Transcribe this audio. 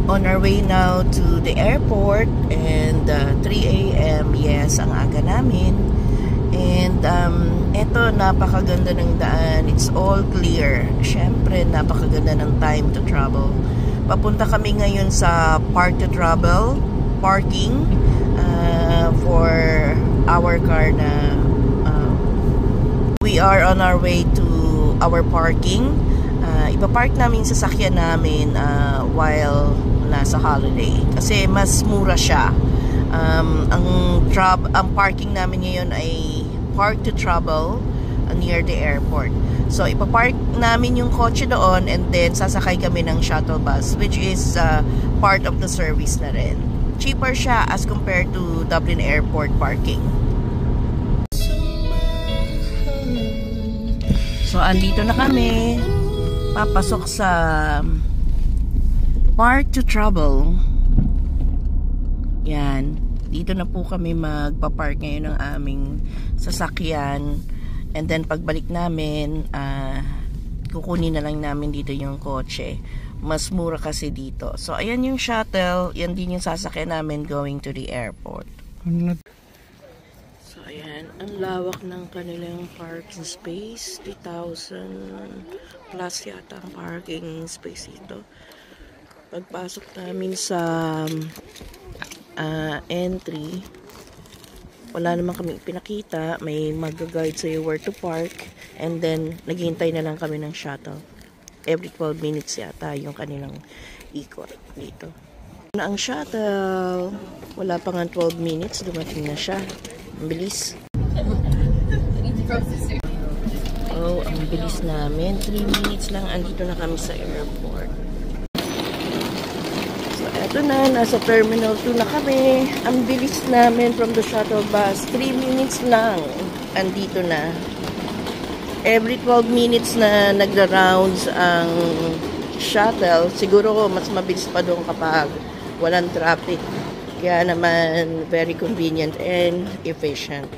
On our way now to the airport and 3 a.m. Yes, ang aga namin. And eto, napakaganda ng daan. It's all clear. Syempre, napakaganda ng time to travel. Papunta kami ngayon sa Park to Travel parking for our car na we are on our way to our parking. Ipapark namin sa sasakyan namin while nasa holiday kasi mas mura siya. Ang parking namin ngayon ay Park to Travel near the airport. So ipapark namin yung kotse doon and then sasakay kami ng shuttle bus, which is part of the service na rin. Cheaper siya as compared to Dublin Airport parking. So andito na kami, papasok sa Park to Travel. Yan, dito na po kami magpapark ngayon ng aming sasakyan. And then pagbalik namin, kukunin na lang namin dito yung kotse. Mas mura kasi dito. So ayan yung shuttle, yan din yung sasakyan namin going to the airport. So ayan, ang lawak ng kanilang parking space. 3,000 plus yata ang parking space dito. Pagpasok namin sa entry, wala naman kami pinakita. May mag-guide sa'yo where to park. And then, naghihintay na lang kami ng shuttle. Every 12 minutes yata yung kanilang ikot dito. Na ang shuttle, wala pa nga 12 minutes, dumating na siya. Ang bilis. Oh, ang bilis namin. 3 minutes lang, andito na kami sa airport. Ito na, nasa Terminal 2 na kami. Ang bilis namin from the shuttle bus. 3 minutes lang. Andito na. Every 12 minutes na nagra-rounds ang shuttle, siguro mas mabilis pa doon kapag walang traffic. Kaya naman, very convenient and efficient.